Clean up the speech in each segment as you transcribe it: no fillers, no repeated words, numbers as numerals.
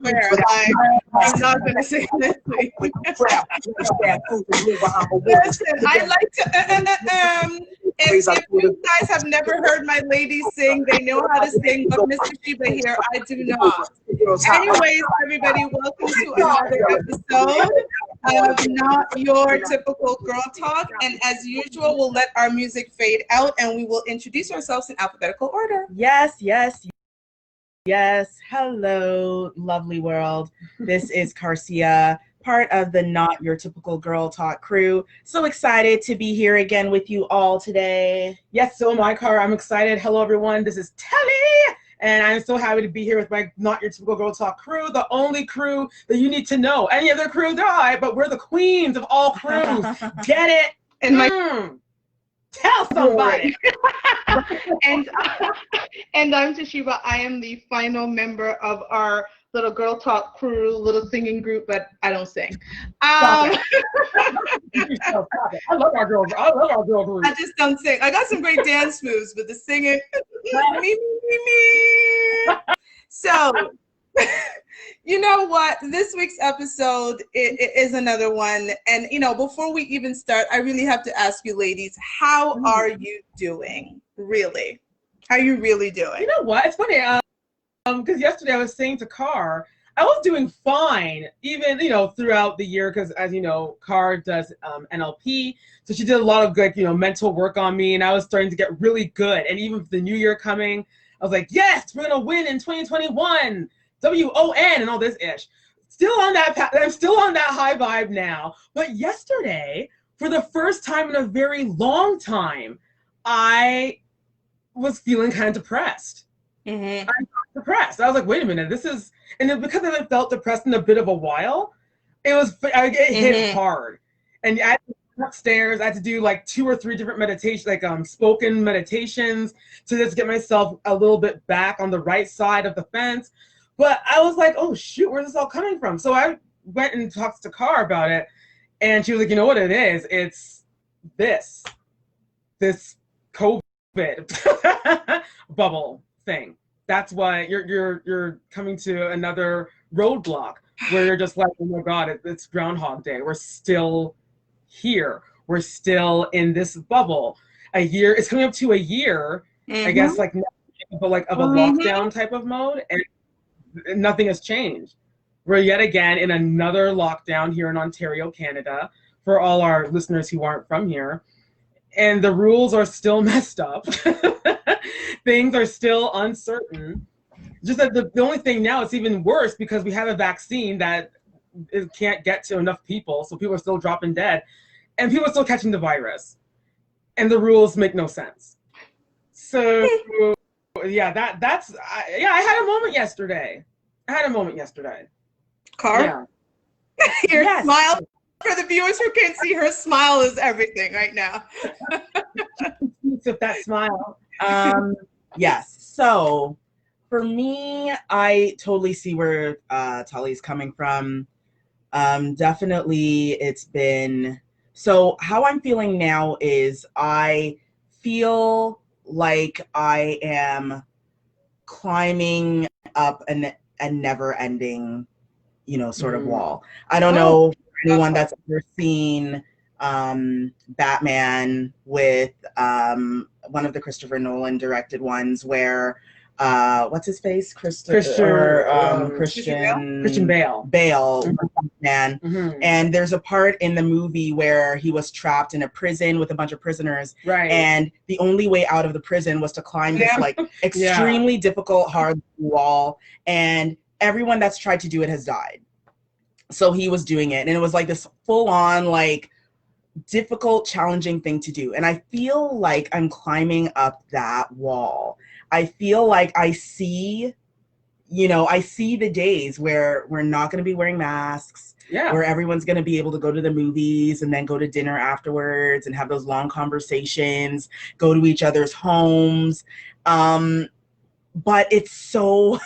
swear, like, I'm not going to say this week. Listen, I like to, if you guys have never heard my ladies sing, they know how to sing, but Mr. Sheba here, I do not. Anyways, everybody, welcome to another episode of Not Your Typical Girl Talk. And as usual, we'll let our music fade out and we will introduce ourselves in alphabetical order. Yes. Hello, lovely world. This is Carcia, part of the Not Your Typical Girl Talk crew. So excited to be here again with you all today. Yes, so am I, Cara. I'm excited. Hello, everyone. This is Telly, and I'm so happy to be here with my Not Your Typical Girl Talk crew, the only crew that you need to know. Any other crew die, but we're the queens of all crews. Get it? And my tell somebody. and I'm Toshiba. I am the final member of our little girl talk crew, little singing group, but I don't sing. I love our girl group. I just don't sing. I got some great dance moves, but the singing, me. So, you know what? This week's episode is another one. And, you know, before we even start, I really have to ask you ladies, how are you doing? Really? How are you really doing? You know what? It's funny. Because yesterday I was saying to Car, I was doing fine, even, you know, throughout the year, because as you know, Car does NLP. So she did a lot of good, you know, mental work on me, and I was starting to get really good. And even with the new year coming, I was like, yes, we're going to win in 2021. WON and all this ish. Still on that I'm still on that high vibe now. But yesterday, for the first time in a very long time, I was feeling kind of depressed. Mm-hmm. I'm depressed. I was like, wait a minute, and then because I haven't felt depressed in a bit of a while, it hit hard. And I had to go upstairs, I had to do like 2 or 3 different meditations, like spoken meditations, to just get myself a little bit back on the right side of the fence. But I was like, oh shoot, where's this all coming from? So I went and talked to Car about it, and she was like, you know what it is? It's this COVID bubble thing. That's why you're coming to another roadblock where you're just like, oh my God, it's Groundhog Day. We're still here. We're still in this bubble. It's coming up to a year, I guess, like, but like of a lockdown type of mode, and nothing has changed. We're yet again in another lockdown here in Ontario, Canada, for all our listeners who aren't from here. And the rules are still messed up. Things are still uncertain. Just that the only thing now, it's even worse because we have a vaccine that it can't get to enough people. So people are still dropping dead. And people are still catching the virus. And the rules make no sense. So... yeah, I had a moment yesterday. Car? Yeah. Your smile, for the viewers who can't see, her smile is everything right now. With that smile. Yes. So for me, I totally see where Tully's coming from. Definitely it's been, so how I'm feeling now is I feel like I am climbing up a never-ending, you know, sort of wall. I don't know anyone that's ever seen Batman with one of the Christopher Nolan directed ones where what's his face? Christian Bale. Man. Mm-hmm. And there's a part in the movie where he was trapped in a prison with a bunch of prisoners. Right. And the only way out of the prison was to climb this like extremely difficult, hard wall. And everyone that's tried to do it has died. So he was doing it. And it was like this full on, like, difficult, challenging thing to do. And I feel like I'm climbing up that wall. I feel like I see the days where we're not going to be wearing masks, where everyone's going to be able to go to the movies and then go to dinner afterwards and have those long conversations, go to each other's homes. But it's so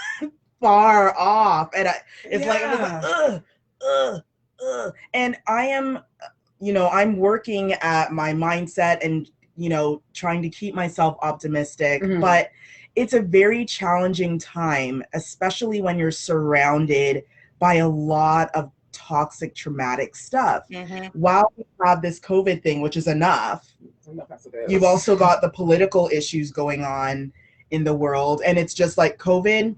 far off. And it's like, and I am, you know, I'm working at my mindset and, you know, trying to keep myself optimistic, but it's a very challenging time, especially when you're surrounded by a lot of toxic, traumatic stuff. While we have this COVID thing, which is enough, you've also got the political issues going on in the world. And it's just like COVID,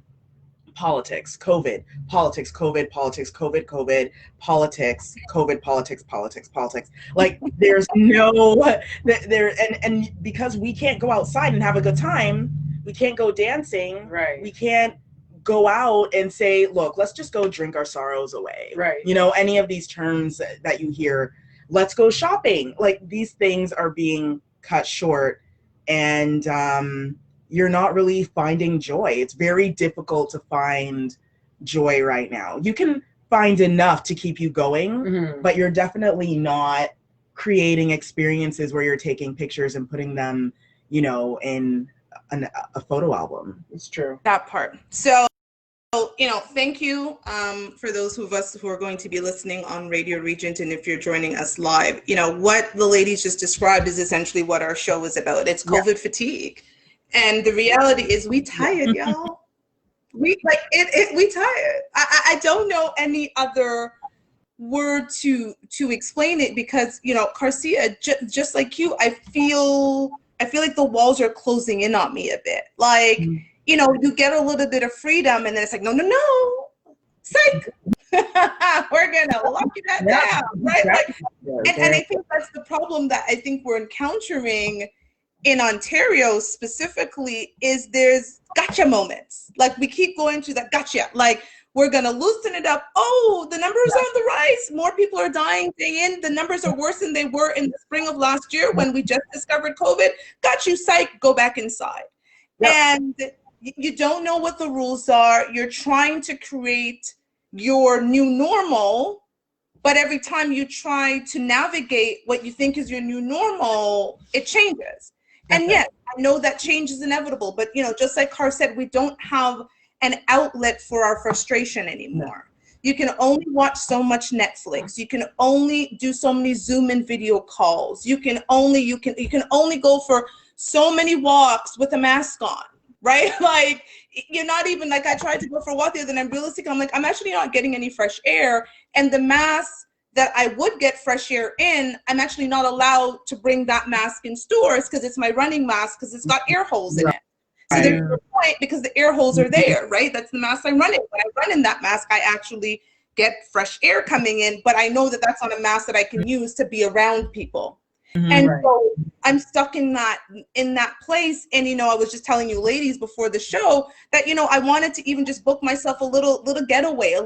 politics, COVID, politics, COVID, politics, COVID, COVID, politics, COVID, politics, politics, politics. Like there's no there and because we can't go outside and have a good time, we can't go dancing, right? We can't go out and say, look, let's just go drink our sorrows away. Right. You know, any of these terms that you hear, let's go shopping. Like these things are being cut short, and you're not really finding joy. It's very difficult to find joy right now. You can find enough to keep you going, but you're definitely not creating experiences where you're taking pictures and putting them, you know, in a photo album. It's true. That part. So, you know, thank you for those of us who are going to be listening on Radio Regent, and if you're joining us live, you know, what the ladies just described is essentially what our show is about. It's COVID fatigue. And the reality is we tired, y'all. We tired. I don't know any other word to explain it, because, you know, Karcia, just like you, I feel like the walls are closing in on me a bit. Like, you know, you get a little bit of freedom and then it's like, no, psych. We're gonna lock you that down, right? Like, and I think that's the problem that I think we're encountering in Ontario specifically, is there's gotcha moments. Like we keep going to that gotcha, like we're gonna loosen it up. Oh, the numbers are on the rise. More people are dying day in. The numbers are worse than they were in the spring of last year when we just discovered COVID. Got you, psych, go back inside. And you don't know what the rules are. You're trying to create your new normal, but every time you try to navigate what you think is your new normal, it changes. And yes, I know that change is inevitable, but, you know, just like Car said, we don't have an outlet for our frustration anymore. You can only watch so much Netflix. You can only do so many Zoom and video calls. You can only go for so many walks with a mask on, right? Like, you're not even, like, I tried to go for a walk the other night, and realistically, I'm like, I'm actually not getting any fresh air. And the mask that I would get fresh air in, I'm actually not allowed to bring that mask in stores because it's my running mask, because it's got air holes in it. So there's no point, because the air holes are there, right? That's the mask I'm running. When I run in that mask, I actually get fresh air coming in, but I know that that's not a mask that I can use to be around people. And so I'm stuck in that place. And, you know, I was just telling you ladies before the show that, you know, I wanted to even just book myself a little getaway,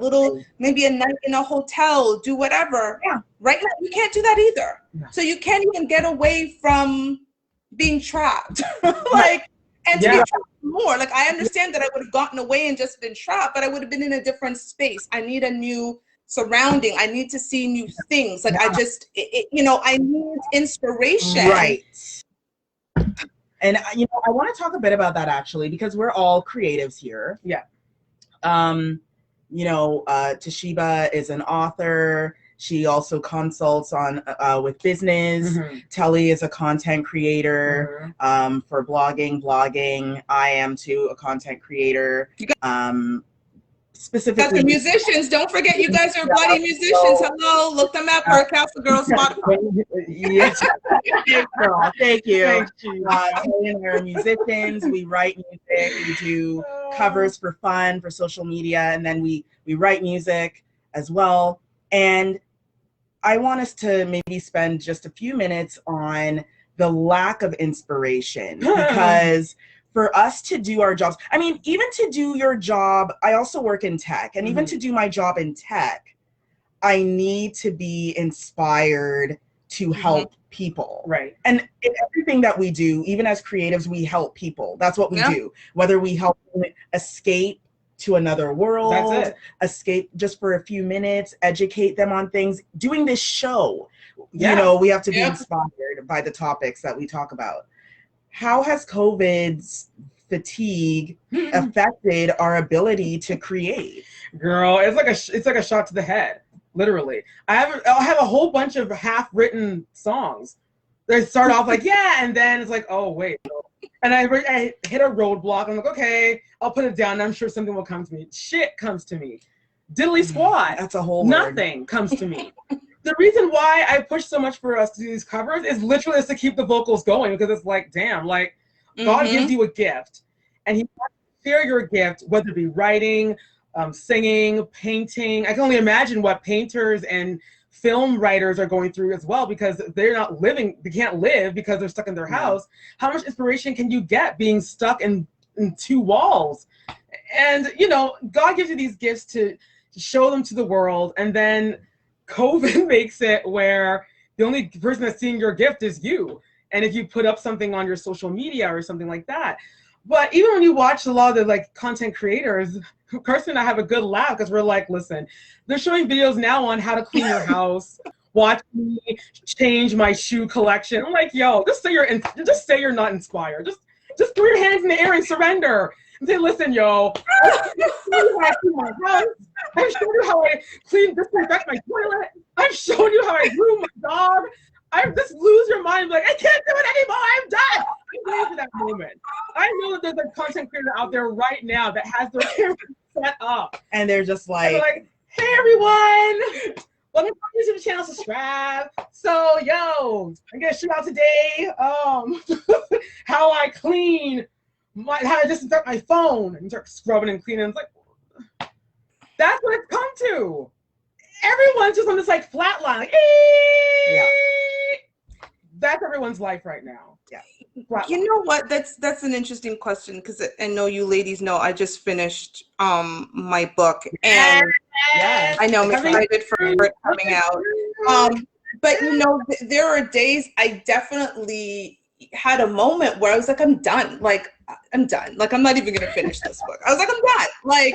maybe a night in a hotel, do whatever. Right now, you can't do that either. So you can't even get away from being trapped. Like, and to be trapped more. Like, I understand that I would have gotten away and just been trapped, but I would have been in a different space. I need a new surrounding. I need to see new things. Like, I just, you know, I need inspiration. Right. And, you know, I want to talk a bit about that, actually, because we're all creatives here. Yeah. You know, Toshiba is an author. She also consults on with business. Telly is a content creator for blogging. I am too, a content creator. Specifically, got the musicians. Don't forget, you guys are bloody musicians. Hello, look them up. Our Castle Girls Spotify. Yes, thank you. And we're musicians. We write music. We do covers for fun, for social media, and then we write music as well. And I want us to maybe spend just a few minutes on the lack of inspiration, because for us to do our jobs, I mean, even to do your job, I also work in tech, and even to do my job in tech, I need to be inspired to help people. Right. And in everything that we do, even as creatives, we help people. That's what we do. Whether we help them escape to another world, escape just for a few minutes, educate them on things. Doing this show, you know, we have to be inspired by the topics that we talk about. How has COVID's fatigue affected our ability to create? Girl, it's like a shot to the head, literally. I have a whole bunch of half-written songs. They start off like, yeah, and then it's like, oh, wait. And I hit a roadblock. I'm like, okay, I'll put it down. I'm sure something will come to me. Shit comes to me. Diddly squat. That's a whole Nothing word. comes to me. The reason why I push so much for us to do these covers is literally just to keep the vocals going, because it's like, damn, like God gives you a gift and he wants to share your gift, whether it be writing, singing, painting. I can only imagine what painters and film writers are going through as well, because they're not living, they can't live because they're stuck in their house. How much inspiration can you get being stuck in two walls? And you know, God gives you these gifts to show them to the world, and then COVID makes it where the only person that's seeing your gift is you. And if you put up something on your social media or something like that. But even when you watch a lot of the like content creators, Kirsten and I have a good laugh, because we're like, listen, they're showing videos now on how to clean your house, watch me change my shoe collection. I'm like, yo, just say you're not inspired. Just throw your hands in the air and surrender. And say, listen, yo, I've shown you how I clean my house. I've shown you how I disinfect my toilet. I've shown you how I groom my dog. I just lose your mind, like, I can't do it anymore, I'm done. I'm waiting for that moment. I know that there's a content creator out there right now that has their camera set up. And they're just like, hey everyone, welcome to my YouTube channel, subscribe. So, yo, I'm gonna shoot out today how I clean, how I disinfect my phone, and start scrubbing and cleaning. It's like, that's what it's come to. Everyone's just on this like flat line, like, yeah. That's everyone's life right now. Yeah. You know what? That's an interesting question, because I know you ladies know I just finished my book, and I know I'm excited for it coming out. But you know, there are days I definitely had a moment where I was like, I'm done. Like, I'm done. Like, I'm not even gonna finish this book. I was like, I'm done. Like,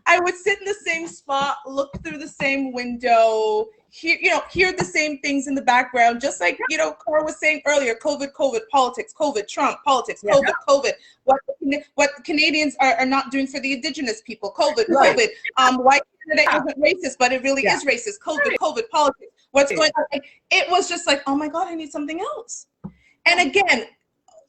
I would sit in the same spot, look through the same window, hear the same things in the background, just like, you know, Cora was saying earlier, COVID, politics, COVID, Trump, politics, COVID, what Canadians are not doing for the Indigenous people, COVID, white Canada isn't racist, but it really is racist, COVID, politics, what's going on. It was just like, oh my God, I need something else. And again,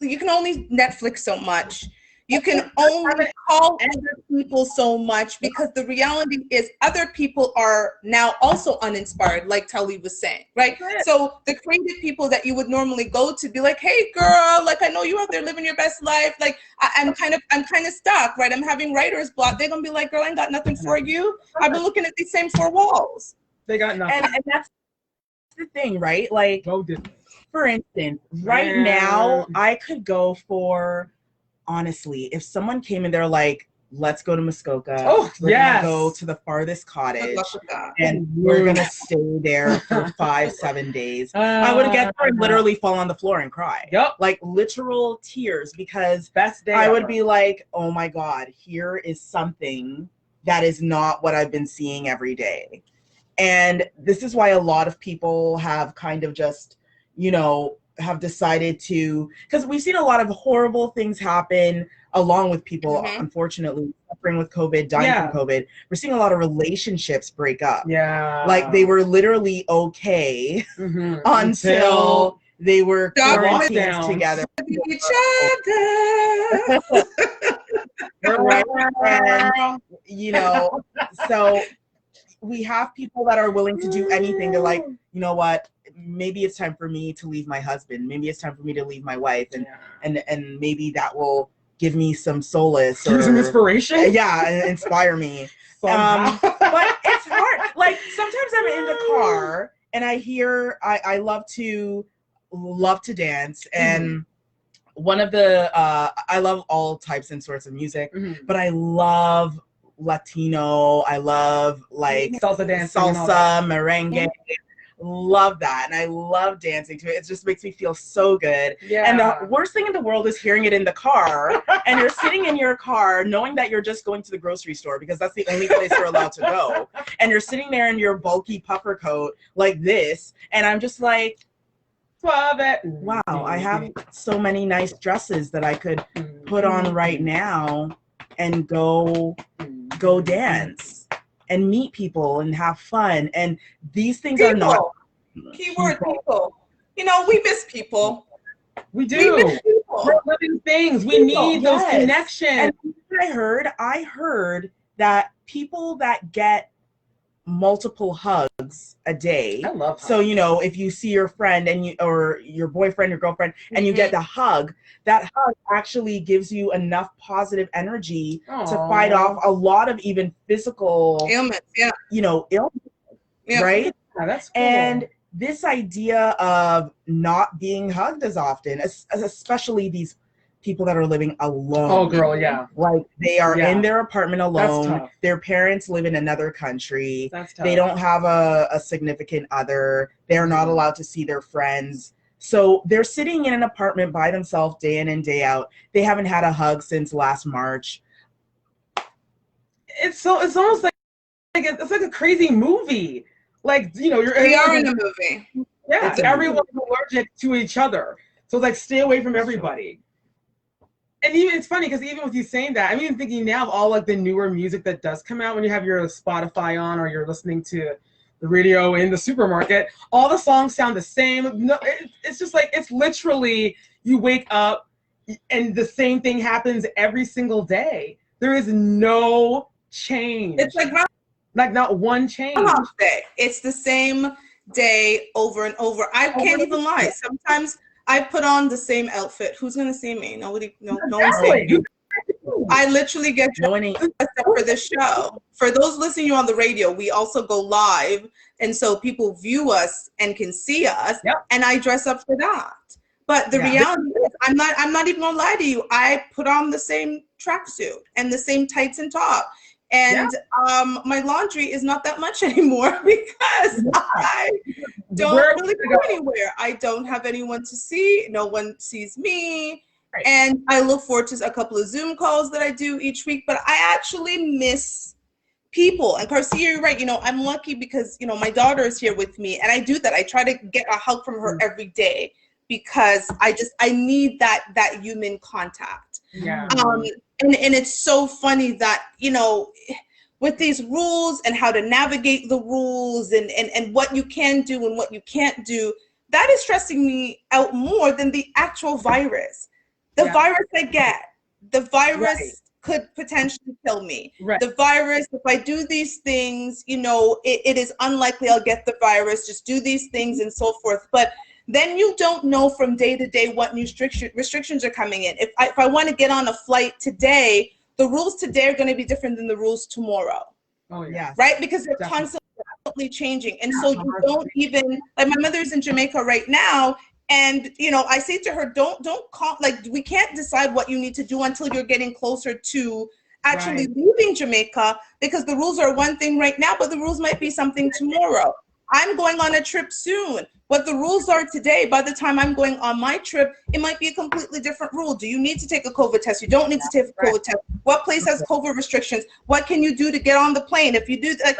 you can only Netflix so much. You can only call other people so much, because the reality is other people are now also uninspired, like Tully was saying, right? So the creative people that you would normally go to be like, hey girl, like I know you out there living your best life. Like I'm kind of stuck, right? I'm having writer's block. They're gonna be like, girl, I ain't got nothing for you. I've been looking at these same four walls. They got nothing. And that's the thing, right? Like, for instance, right now I could go for, honestly, if someone came and they're like, let's go to Muskoka. We're gonna go to the farthest cottage and we're gonna stay there for 5-7 days. I would get there and literally fall on the floor and cry. Like literal tears, because I would be like, oh my God, here is something that is not what I've been seeing every day. And this is why a lot of people have kind of just, you know, have decided to, because we've seen a lot of horrible things happen along with people, unfortunately, suffering with COVID, dying from COVID. We're seeing a lot of relationships break up. Like they were literally okay until they were quarantined together. Each other. And, you know, so we have people that are willing to do anything. They're like, you know what? Maybe it's time for me to leave my husband. Maybe it's time for me to leave my wife, and maybe that will give me some solace or some inspiration. Yeah, and inspire me. But it's hard. Like sometimes I'm in the car and I hear I love to dance, and one of the I love all types and sorts of music, but I love Latino. I love like salsa dance, merengue. Love that, and I love dancing to it. It just makes me feel so good. And the worst thing in the world is hearing it in the car, and you're sitting in your car knowing that you're just going to the grocery store because that's the only place you're allowed to go, and you're sitting there in your bulky puffer coat like this, and I'm just like, wow, I have so many nice dresses that I could put on right now and go dance and meet people and have fun. And these things are not keyword people. You know, we miss people. We do. We miss people. We're living things. We need those Yes. connections. And I heard that people that get multiple hugs a day. I love So, hugs. you know, if you see your friend and you, or your boyfriend or girlfriend, and you get the hug, that hug actually gives you enough positive energy to fight off a lot of even physical ailments. Yeah. You know, illness, right? Yeah, that's cool. And this idea of not being hugged as often, especially these people that are living alone. Oh, girl, yeah. Like they are in their apartment alone. That's tough. Their parents live in another country. That's tough. They don't have a significant other. They're not allowed to see their friends. So they're sitting in an apartment by themselves day in and day out. They haven't had a hug since last March. It's almost like it's like a crazy movie. Like, you know, We are in a movie. Yeah, everyone's allergic to each other. So like stay away from everybody. And even it's funny because even with you saying that, I'm even thinking now of all like the newer music that does come out when you have your Spotify on or you're listening to the radio in the supermarket. All the songs sound the same. No, it's just like it's literally you wake up and the same thing happens every single day. There is no change. It's like not one change. Groundhog Day. It's the same day over and over. I can't even lie. Sometimes I put on the same outfit. Who's gonna see me? Nobody. No one's seeing me. I literally get dressed except for this show. For those listening on the radio, we also go live, and so people view us and can see us. Yep. And I dress up for that. But the reality is, I'm not even gonna lie to you. I put on the same tracksuit and the same tights and top. And my laundry is not that much anymore because I don't really go anywhere. I don't have anyone to see. No one sees me. Right. And I look forward to a couple of Zoom calls that I do each week, but I actually miss people. And Garcia, you're right. You know, I'm lucky because, you know, my daughter is here with me and I do that. I try to get a hug from her every day because I need that human contact. Yeah. And it's so funny that, you know, with these rules and how to navigate the rules and what you can do and what you can't do, that is stressing me out more than the actual virus. The virus I get, the virus could potentially kill me. Right. The virus, if I do these things, you know, it is unlikely I'll get the virus, just do these things and so forth. But then you don't know from day to day what new restrictions are coming in. If I want to get on a flight today, the rules today are going to be different than the rules tomorrow. Oh, yeah. Right? Because they're constantly changing. And so you don't even, like my mother's in Jamaica right now. And, you know, I say to her, don't call, like, we can't decide what you need to do until you're getting closer to actually leaving Jamaica, because the rules are one thing right now, but the rules might be something tomorrow. I'm going on a trip soon. What the rules are today, by the time I'm going on my trip, it might be a completely different rule. Do you need to take a COVID test? You don't need to take a COVID test. What place has COVID restrictions? What can you do to get on the plane? If you do, like,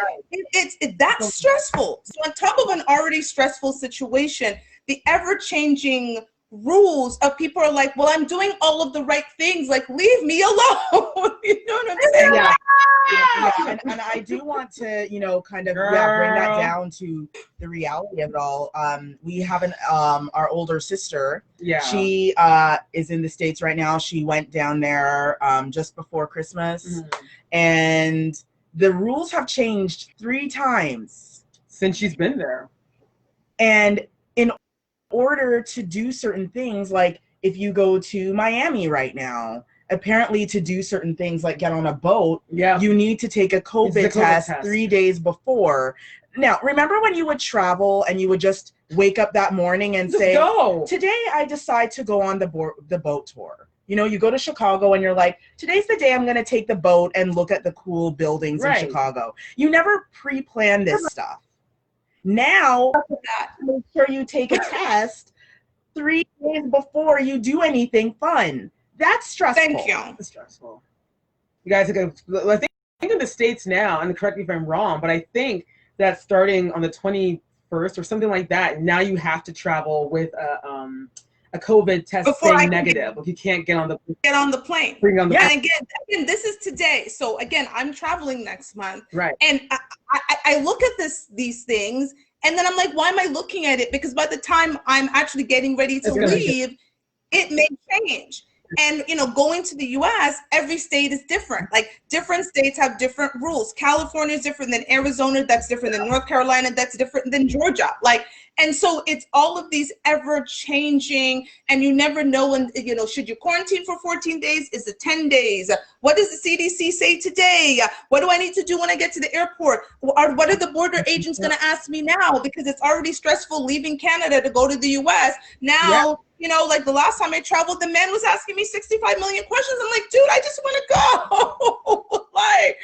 that's stressful. So on top of an already stressful situation, the ever-changing rules of people are like, well, I'm doing all of the right things. Like, leave me alone. You know what I'm saying? Yeah. And I do want to, you know, kind of bring that down to the reality of it all. We have our older sister. Yeah. She is in the States right now. She went down there just before Christmas. And the rules have changed 3 times since she's been there. And in order to do certain things, like if you go to Miami right now, apparently to do certain things like get on a boat, you need to take a COVID test 3 days before. Now, remember when you would travel and you would just wake up that morning and say, today I decide to go on the boat tour. You know, you go to Chicago and you're like, today's the day I'm going to take the boat and look at the cool buildings in Chicago. You never pre-plan this stuff. Now, make sure you take a test 3 days before you do anything fun. That's stressful. Thank you. It's stressful. You guys, I think in the States now, and correct me if I'm wrong, but I think that starting on the 21st or something like that, now you have to travel with a COVID test saying negative. If you can't get on the plane. And again, this is today. So again, I'm traveling next month. Right. And I look at these things and then I'm like, why am I looking at it? Because by the time I'm actually getting ready to leave, it may change. And, you know, going to the US, every state is different. Like different states have different rules. California is different than Arizona. That's different than North Carolina. That's different than Georgia. Like, and so it's all of these ever changing, and you never know when, you know, should you quarantine for 14 days? Is it 10 days? What does the CDC say today? What do I need to do when I get to the airport? Or what are the border agents going to ask me now? Because it's already stressful leaving Canada to go to the US. Now, you know, like the last time I traveled, the man was asking me 65 million questions. I'm like, dude, I just want to go. Like,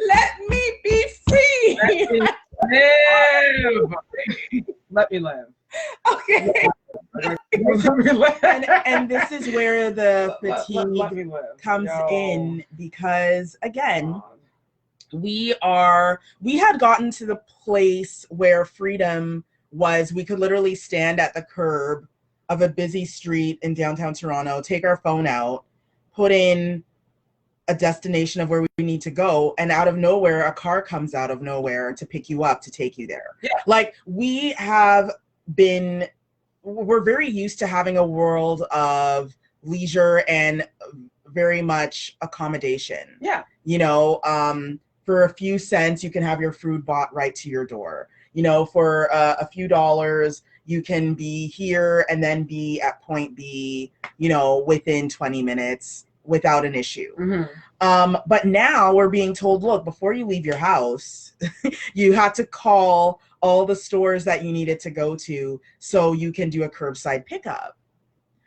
let me be free. Let me live. Okay. Let me live. And this is where the fatigue Let me live. comes in, because again, we had gotten to the place where freedom was, we could literally stand at the curb of a busy street in downtown Toronto, take our phone out, put in a destination of where we need to go, and out of nowhere a car comes out of nowhere to pick you up, to take you there. Like, we're very used to having a world of leisure and very much accommodation. You know, for a few cents you can have your food bought right to your door. You know, for a few dollars you can be here and then be at point B, you know, within 20 minutes without an issue. But now we're being told, look, before you leave your house, you had to call all the stores that you needed to go to so you can do a curbside pickup.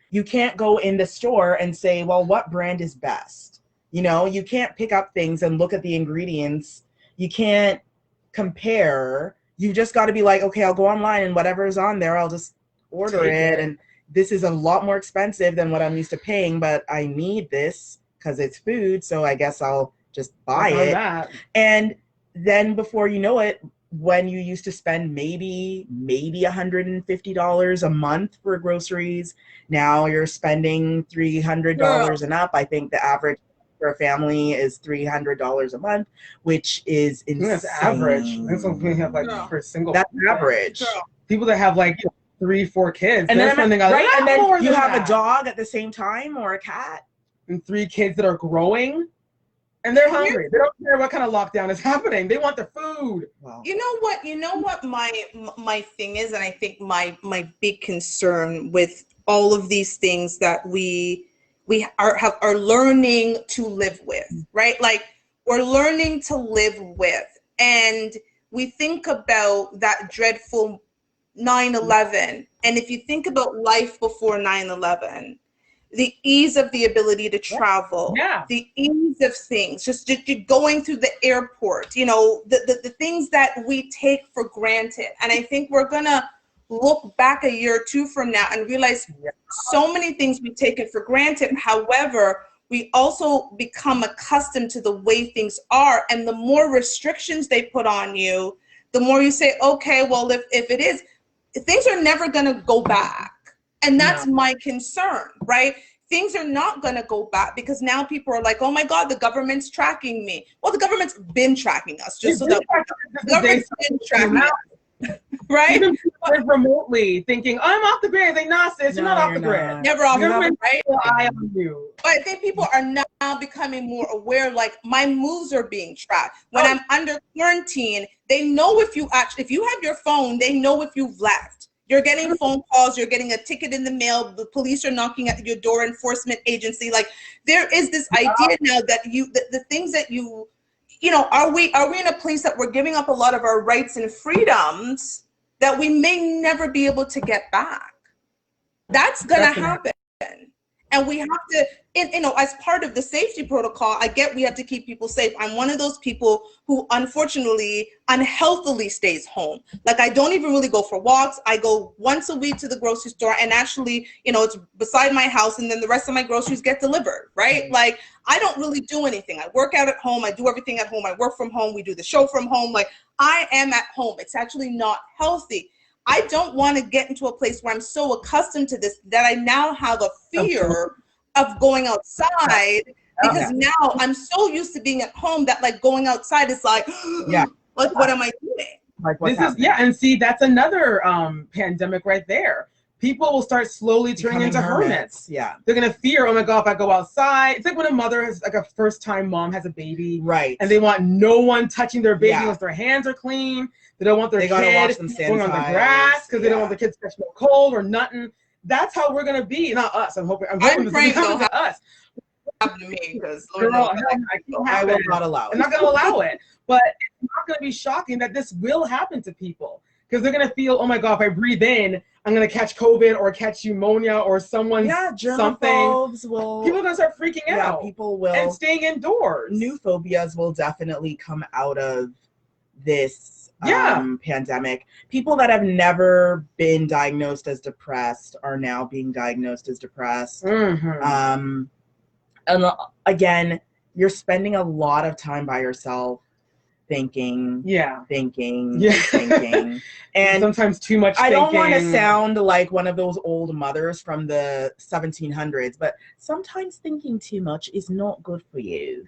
You can't go in the store and say, well, what brand is best? You know, you can't pick up things and look at the ingredients. You can't compare. You just got to be like, okay, I'll go online and whatever is on there, I'll just order it. And this is a lot more expensive than what I'm used to paying, but I need this because it's food, so I guess I'll just buy it. And then before you know it, when you used to spend maybe $150 a month for groceries, now you're spending $300 and up. I think the average for a family is $300 a month, which is insane. That's average. That's what we have, like, for a single. That's average. People that have like 3-4 kids, and then spending right, and then you have a dog at the same time, or a cat, and 3 kids that are growing, and they're hungry. They don't care what kind of lockdown is happening. They want their food. Wow. You know what my thing is, and I think my big concern with all of these things that we are learning to live with, right? Like, we're learning to live with, and we think about that dreadful 9/11, and if you think about life before 9/11, the ease of the ability to travel, the ease of things, just going through the airport, you know, the things that we take for granted. And I think we're gonna look back a year or two from now and realize so many things we've taken for granted. However, we also become accustomed to the way things are, and the more restrictions they put on you, the more you say, okay, well, if it is, things are never going to go back. And that's my concern, right? Things are not going to go back, because now people are like, oh my God, the government's tracking me. Well, the government's been tracking us, just so that the government's been tracking us. Right? Even people remotely thinking, I'm off the grid. They not, sis, you're not off the grid. Never off the grid, right? Eye on you. But I think people are now becoming more aware, like, my moves are being tracked. When I'm under quarantine, they know if you have your phone, they know if you've left. You're getting phone calls, you're getting a ticket in the mail, the police are knocking at your door, enforcement agency. Like, there is this idea now that the things that you know, are we in a place that we're giving up a lot of our rights and freedoms that we may never be able to get back? That's gonna happen. And we have to, you know, as part of the safety protocol, I get we have to keep people safe. I'm one of those people who unfortunately unhealthily stays home. Like, I don't even really go for walks. I go once a week to the grocery store, and actually, you know, it's beside my house, and then the rest of my groceries get delivered, right? Like, I don't really do anything. I work out at home. I do everything at home. I work from home. We do the show from home. Like, I am at home. It's actually not healthy. I don't want to get into a place where I'm so accustomed to this that I now have a fear of going outside, because now I'm so used to being at home that, like, going outside is like, like, what am I doing? Like, and see, that's another pandemic right there. people will start slowly turning Becoming into hermits. Yeah. They're gonna fear, oh my God, if I go outside. It's like when a mother has, like a first-time mom has a baby, Right. and they want no one touching their baby Yeah. unless their hands are clean. They don't want their gotta watch kid them going on the grass because they don't want their kids to catch no cold or nothing. That's how we're gonna be. Not us. I'm hoping this doesn't happen to us. Happen to me because Girl, I will not allow it. I'm not gonna allow it. But it's not gonna be shocking that this will happen to people because they're gonna feel, oh my God, if I breathe in, I'm gonna catch COVID or catch pneumonia or someone's something. Will, people are gonna start freaking out. People will, and staying indoors. New phobias will definitely come out of this pandemic. People that have never been diagnosed as depressed are now being diagnosed as depressed. Mm-hmm. And again, you're spending a lot of time by yourself thinking, thinking. And sometimes too much thinking. I don't want to sound like one of those old mothers from the 1700s, but sometimes thinking too much is not good for you.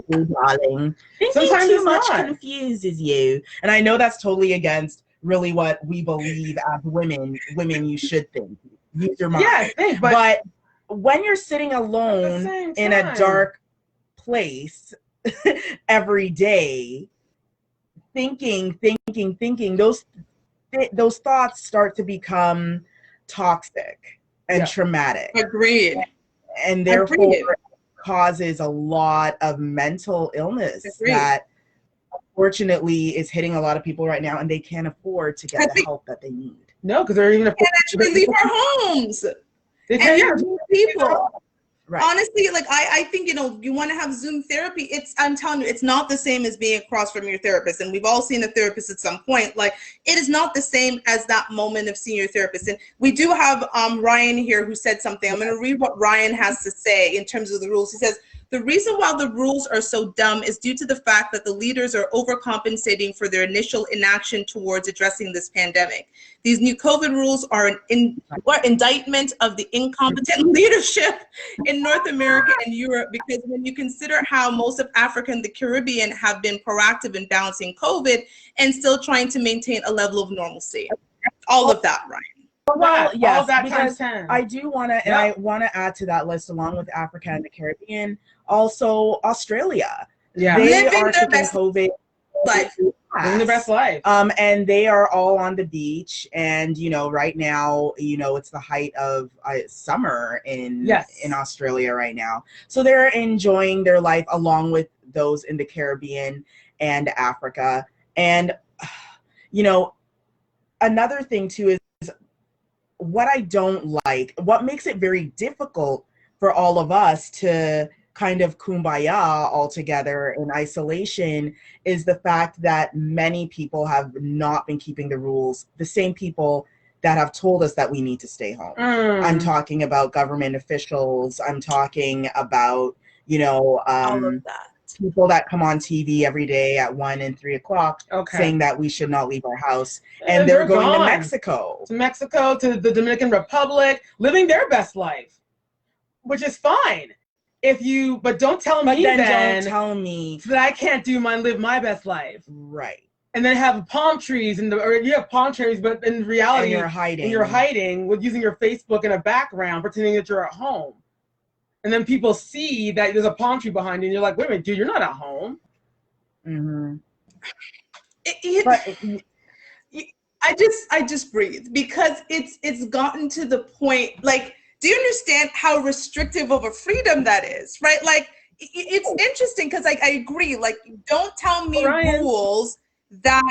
Darling. Thinking sometimes too much confuses you. And I know that's totally against really what we believe as women. Women, you should think. Use your mind. Yeah, think, but when you're sitting alone in a dark place every day, thinking, those thoughts start to become toxic and traumatic. Agreed. And therefore causes a lot of mental illness that unfortunately is hitting a lot of people right now, and they can't afford to get the help that they need. No, because they're even and leave our homes. They can't people. Right. Honestly, like I think, you want to have Zoom therapy. I'm telling you, it's not the same as being across from your therapist. And we've all seen a therapist at some point. Like, it is not the same as that moment of seeing your therapist. And we do have Ryan here who said something. I'm going to read what Ryan has to say in terms of the rules. He says, the reason why the rules are so dumb is due to the fact that the leaders are overcompensating for their initial inaction towards addressing this pandemic. These new COVID rules are an indictment of the incompetent leadership in North America and Europe, because when you consider how most of Africa and the Caribbean have been proactive in balancing COVID and still trying to maintain a level of normalcy. All of that, Ryan. Well, yes, that because I do want to, and I want to add to that list, along with Africa and the Caribbean, also Australia. Yeah, they are taking COVID life. Living the best life. And they are all on the beach, and right now, it's the height of summer in Australia right now, so they're enjoying their life along with those in the Caribbean and Africa. And another thing too is what I don't like, what makes it very difficult for all of us to kind of kumbaya all together in isolation, is the fact that many people have not been keeping the rules, the same people that have told us that we need to stay home. I'm talking about government officials. I'm talking about, all of that. People that come on TV every day at 1 and 3 o'clock saying that we should not leave our house. And they're going to Mexico. To Mexico, to the Dominican Republic, living their best life, which is fine. But don't tell me don't tell me that I can't live my best life. Right. And then have palm trees or you have palm trees, but in reality, and you're hiding with using your Facebook in a background, pretending that you're at home. And then people see that there's a palm tree behind you, and you're like, wait a minute, dude, you're not at home. Mm-hmm. I just breathe, because it's gotten to the point, like, do you understand how restrictive of a freedom that is, right? Like, it's interesting because, like, I agree, like, don't tell me rules that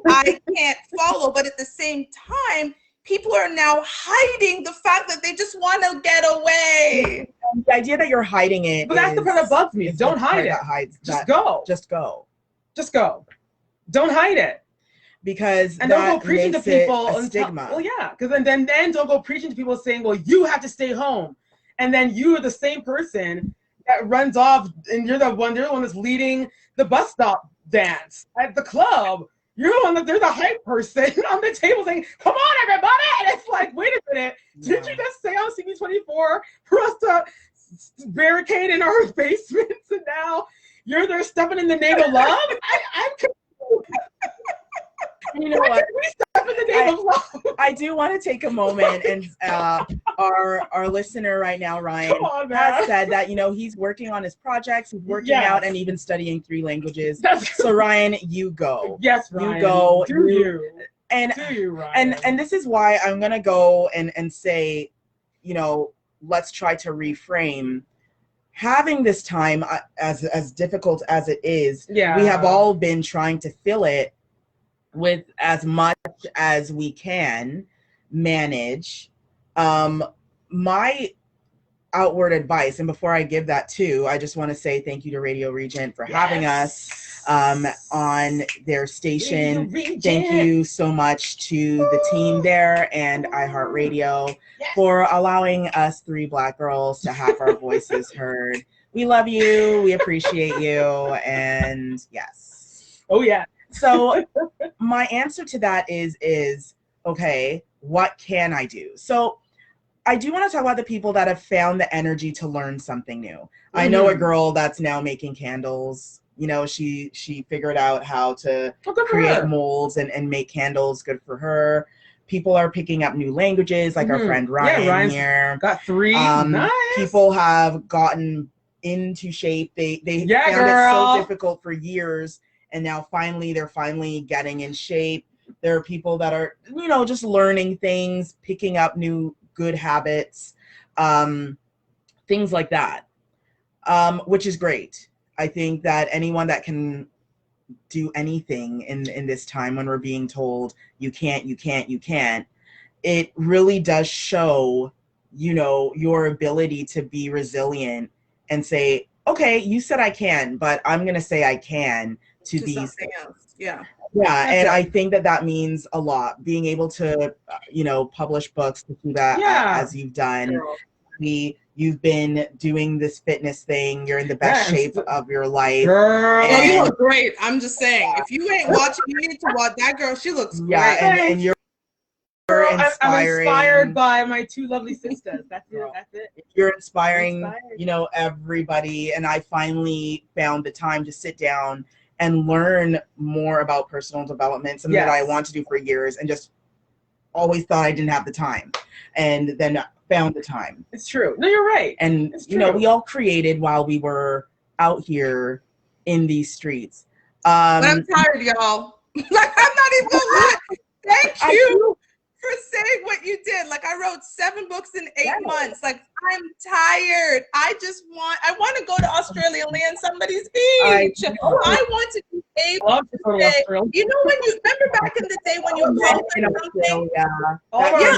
I can't follow, but at the same time, people are now hiding the fact that they just want to get away. The idea that you're hiding it, but that's the part that bugs me. Don't hide it. Just go. Just go. Just go. Don't hide it. Because and don't go preaching to people a stigma. Well, yeah, because then don't go preaching to people saying, well, you have to stay home, and then you are the same person that runs off, and you're the one that's leading the bus stop dance at the club. You're the one that they're the hype person on the table saying, come on, everybody. And it's like, wait a minute. Did you just say on CB24 for us to barricade in our basements, and now you're there stepping in the name of love? I'm confused. You know what? We step in the name of love. I do want to take a moment, and our listener right now, Ryan, has said that, you know, he's working on his projects, he's working out, and even studying 3 languages. So Ryan, you go. Yes, Ryan. You go. Do you? And Do you, Ryan? and this is why I'm gonna go and say, you know, let's try to reframe. Having this time, as difficult as it is, we have all been trying to fill it with as much as we can manage. My outward advice, and before I give that too, I just want to say thank you to Radio Regent for having us on their station. Thank you so much to the team there and iHeartRadio for allowing us 3 Black girls to have our voices heard. We love you, we appreciate you, and yes. Oh yeah. So my answer to that is okay, what can I do? So I do want to talk about the people that have found the energy to learn something new. Mm-hmm. I know a girl that's now making candles. You know, she figured out how to create molds and make candles. Good for her. People are picking up new languages, like our friend Ryan here. Got 3. Nice. People have gotten into shape. They found it so difficult for years, and now they're finally getting in shape. There are people that are, you know, just learning things, picking up new good habits, things like that, which is great. I think that anyone that can do anything in this time when we're being told you can't, it really does show, you know, your ability to be resilient and say, okay, you said I can, but I'm going to say I can to these things. Yeah. Yeah, and I think that means a lot. Being able to, you know, publish books, to do that as you've done. Girl. You've been doing this fitness thing. You're in the best shape of your life. Girl. Oh, you look great. I'm just saying, if you ain't watching, you need to watch that girl. She looks great. Yeah, and you're inspiring. I'm inspired by my 2 lovely sisters. That's it. That's it. You're inspiring, you know, everybody. And I finally found the time to sit down and learn more about personal development, something that I want to do for years, and just always thought I didn't have the time, and then found the time. It's true. No, you're right. And you know, we all created while we were out here in these streets. But I'm tired, y'all. Like, I'm not even gonna lie. Thank you for saying what you did. Like, I wrote 7 books in 8 months. Like, I'm tired. I want to go to Australia and land somebody's beach. I want to be able to say, you know, when you remember back in the day when you accomplished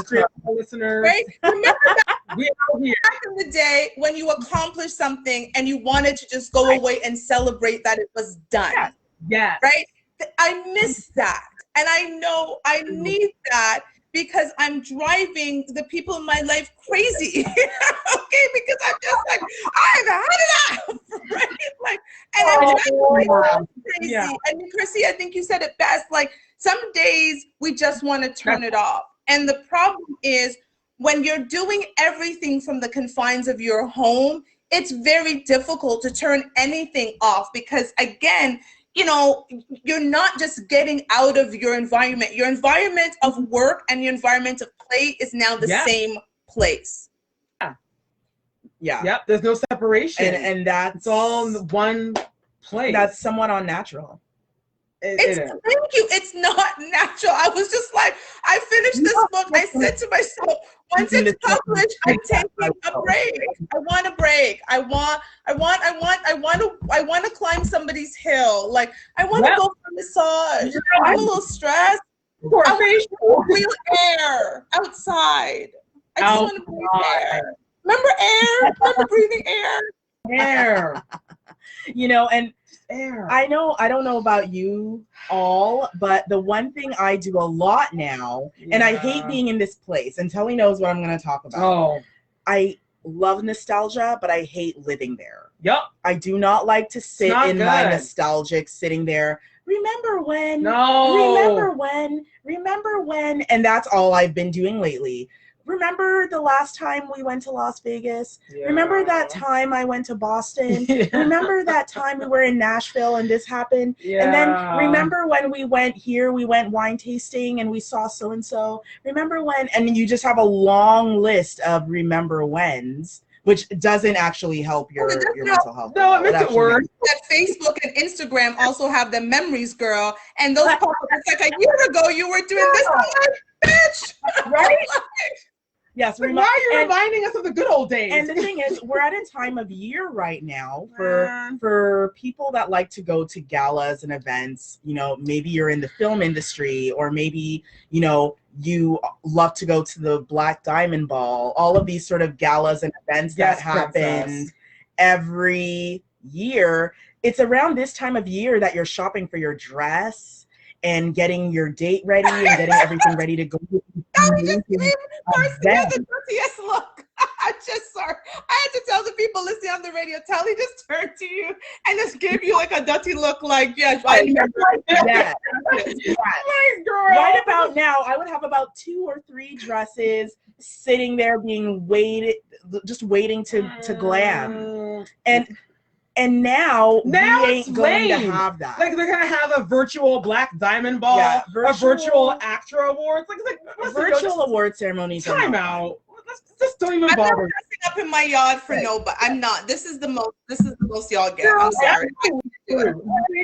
something? Listeners. Right? Remember back in the day when you accomplished something and you wanted to just go away and celebrate that it was done. Yeah. Right? I miss that. And I know I need that, because I'm driving the people in my life crazy. Okay, because I'm just like, I've had enough, right? Like, and I'm driving myself crazy. Yeah. And Chrissy, I think you said it best. Like, some days we just want to turn it off. And the problem is, when you're doing everything from the confines of your home, it's very difficult to turn anything off, because again, you know, you're not just getting out of your environment. Your environment of work and your environment of play is now the same place. Yeah. Yep. There's no separation. And that's all in one place. That's somewhat unnatural. Thank you. It's not natural. I was just like, I finished this book. I said to myself, once it's published, I'm taking a break. I want a break. I want to climb somebody's hill. Like, I want to go for a massage. I'm a little stressed. I want to feel air outside. I just want to breathe air. Remember air? Remember breathing air? Air. You know, and air. I don't know about you all, but the one thing I do a lot now, and I hate being in this place, and Telly knows what I'm going to talk about. Oh. I love nostalgia, but I hate living there. Yep. I do not like to sit in my nostalgic sitting there. Remember when? No. Remember when? And that's all I've been doing lately. remember the last time we went to Las Vegas? Remember that time I went to Boston? Remember that time we were in Nashville and this happened? And then remember when we went here, we went wine tasting and we saw so-and-so? Remember when? And you just have a long list of remember whens, which doesn't actually help your mental health. No, it makes it worse. That Facebook and Instagram also have the memories, girl. And those pop-ups, it's like a year ago you were doing this. I'm like, bitch. Right? Yes. Like, why are you reminding us of the good old days? And the thing is, we're at a time of year right now for people that like to go to galas and events. You know, maybe you're in the film industry, or maybe, you know, you love to go to the Black Diamond Ball, all of these sort of galas and events that happen every year. It's around this time of year that you're shopping for your dress and getting your date ready and getting everything ready to go. The dirtiest look. I'm just sorry. I had to tell the people listening on the radio, Tally just turned to you and just gave you like a dirty look, like, yes, I remember. Yeah. Right about now, I would have about 2 or 3 dresses sitting there being just waiting to glam. And now we ain't going to have that. Like, they're going to have a virtual Black Diamond Ball, a virtual ACTRA Awards. Like virtual award ceremonies. Time out. Just don't even bother. I'm not dressing up in my yard for nobody. I'm not. This is the most y'all get. I'm sorry.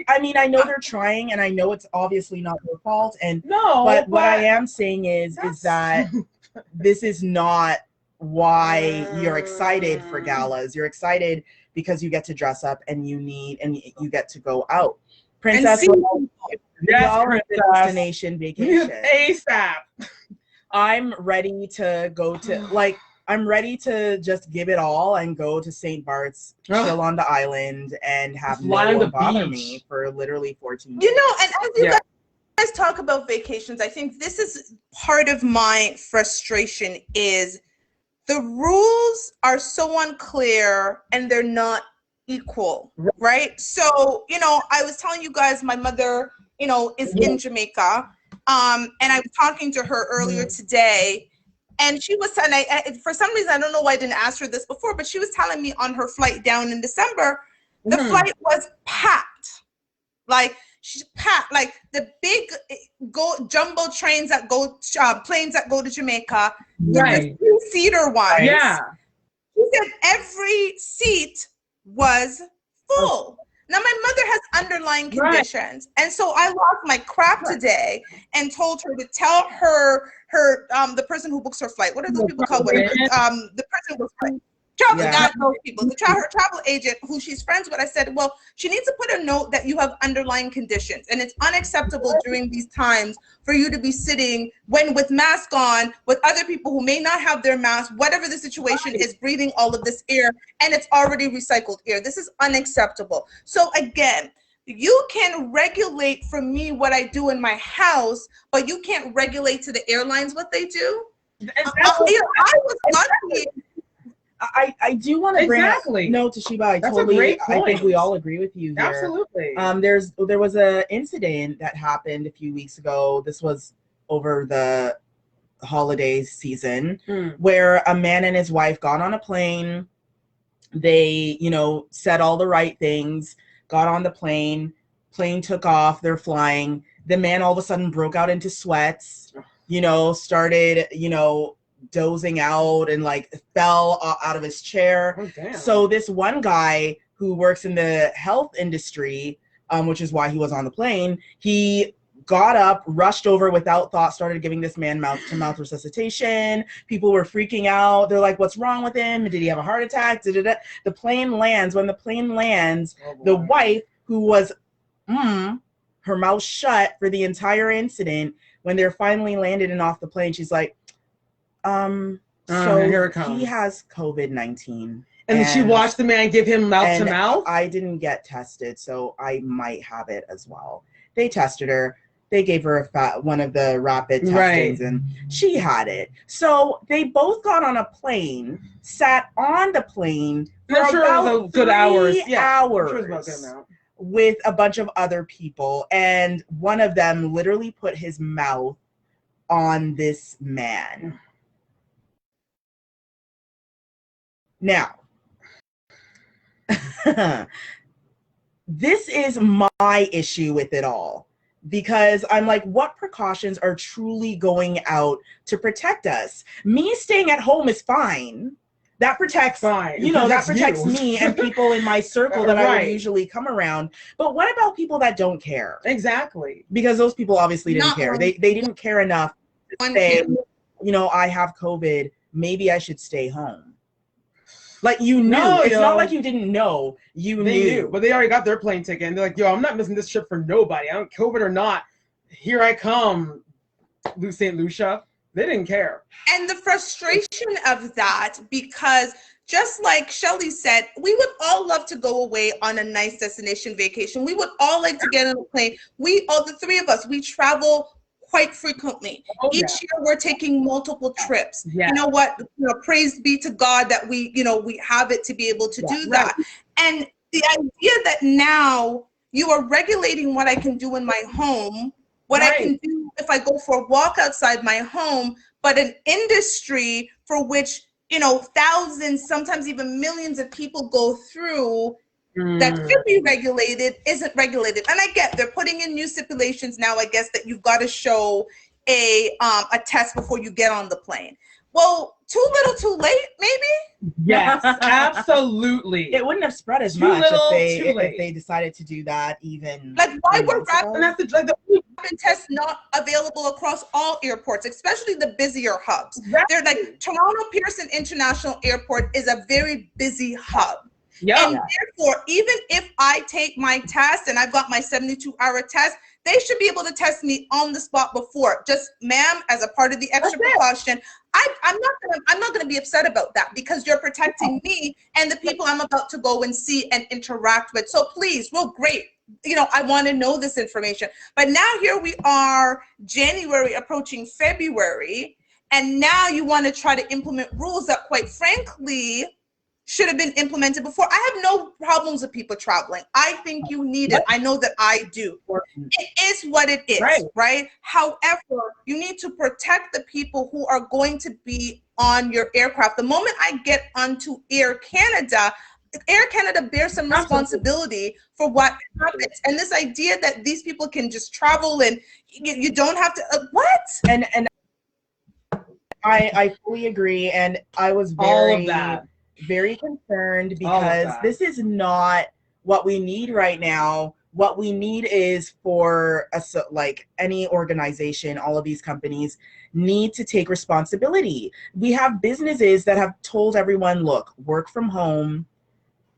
I mean, I know they're trying, and I know it's obviously not their fault. But what I am saying is that this is not why you're excited for galas. You're excited because you get to dress up and you get to go out. Princess, destination vacation. ASAP. I'm ready to go to, I'm ready to just give it all and go to St. Bart's, chill on the island, and have no one bother me for literally 14 days. You know, and as you guys talk about vacations, I think this is part of my frustration is the rules are so unclear and they're not equal, right? So, you know, I was telling you guys, my mother, you know, is in Jamaica. And I was talking to her earlier today, and she was telling, for some reason, I don't know why I didn't ask her this before, but she was telling me on her flight down in December, the flight was packed. Like, she's packed. Like, the big jumbo trains that go, planes that go to Jamaica, the 2-seater ones. Yeah. She said every seat was full. Now, my mother has underlying conditions, and so I lost my crap today and told her to tell her the person who books her flight. What are those people called? The person who books her flight. Not those people. Her travel agent, who she's friends with, I said, well, she needs to put a note that you have underlying conditions, and it's unacceptable during these times for you to be sitting with mask on with other people who may not have their mask, whatever the situation is, breathing all of this air, and it's already recycled air. This is unacceptable. So again, you can regulate for me what I do in my house, but you can't regulate to the airlines what they do. I was lucky. I do want to bring up, no, Toshiba, I think we all agree with you here. Absolutely. There was an incident that happened a few weeks ago. This was over the holiday season, where a man and his wife got on a plane. They, you know, said all the right things, got on the plane took off, they're flying. The man all of a sudden broke out into sweats, you know, started, you know, dozing out and like fell out of his chair. Oh, damn. So this one guy who works in the health industry, which is why he was on the plane, he got up, rushed over without thought, started giving this man mouth-to-mouth resuscitation. People were freaking out. They're like, what's wrong with him? Did he have a heart attack? The plane lands. When the plane lands, the wife, who was her mouth shut for the entire incident, when they're finally landed and off the plane, she's like, so here it comes. He has COVID-19. And she watched the man give him mouth to mouth? I didn't get tested, so I might have it as well. They tested her. They gave her one of the rapid testings, and she had it. So they both got on a plane, sat on the plane for about 3 hours. With a bunch of other people, and one of them literally put his mouth on this man. Now, this is my issue with it all, because I'm like, what precautions are truly going out to protect us? Me staying at home is fine. That protects, that protects me and people in my circle that I would usually come around. But what about people that don't care? Exactly. Because those people obviously didn't care. They didn't care enough to say, I have COVID, maybe I should stay home. Like, you knew. It's not like you didn't know. They knew. But they already got their plane ticket. And they're like, I'm not missing this trip for nobody. I don't COVID or not. Here I come, St. Lucia. They didn't care. And the frustration of that, because just like Shelly said, we would all love to go away on a nice destination vacation. We would all like to get on a plane. The three of us, we travel quite frequently. Each year we're taking multiple trips. Yeah. You know what? Praise be to God that we have it to be able to do that. And the idea that now you are regulating what I can do in my home, what I can do if I go for a walk outside my home, but an industry for which, thousands, sometimes even millions of people go through that should be regulated, isn't regulated. And I get they're putting in new stipulations now, I guess, that you've got to show a test before you get on the plane. Well, too little, too late, maybe? Yes, absolutely. It wouldn't have spread as much if they decided to do that even. Like, why were rapid tests not available across all airports, especially the busier hubs? They're like, Toronto Pearson International Airport is a very busy hub. Yeah. And therefore, even if I take my test and I've got my 72-hour test, they should be able to test me on the spot before. Just, ma'am, as a part of the extra precaution, I'm not gonna be upset about that, because you're protecting me and the people I'm about to go and see and interact with. So please, great. I want to know this information. But now here we are, January approaching February, and now you want to try to implement rules that, quite frankly, should have been implemented before. I have no problems with people traveling. I think you need it. I know that I do. It is what it is, right? However, you need to protect the people who are going to be on your aircraft. The moment I get onto Air Canada bears some responsibility for what happens. And this idea that these people can just travel and you don't have to, what? And I fully agree. And I was very concerned, because this is not what we need right now. What we need is for us, like any organization, all of these companies need to take responsibility. We have businesses that have told everyone, look, work from home,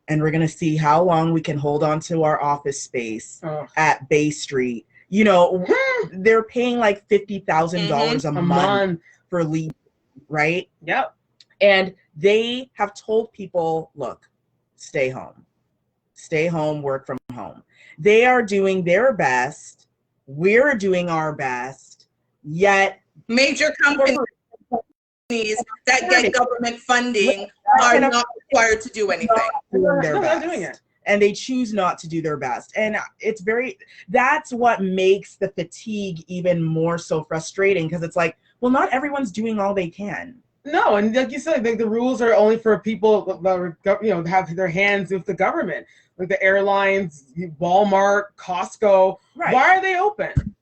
and we're going to see how long we can hold on to our office space at Bay Street. They're paying like $50,000 a month for leave, right? Yep. And they have told people, look, stay home, work from home. They are doing their best. We're doing our best. Yet major companies that get government funding are not required to do anything. They're not doing it. And they choose not to do their best. And that's what makes the fatigue even more so frustrating, because it's like, well, not everyone's doing all they can. No, and like you said, the rules are only for people that have their hands with the government, like the airlines, Walmart, Costco. Right. Why are they open?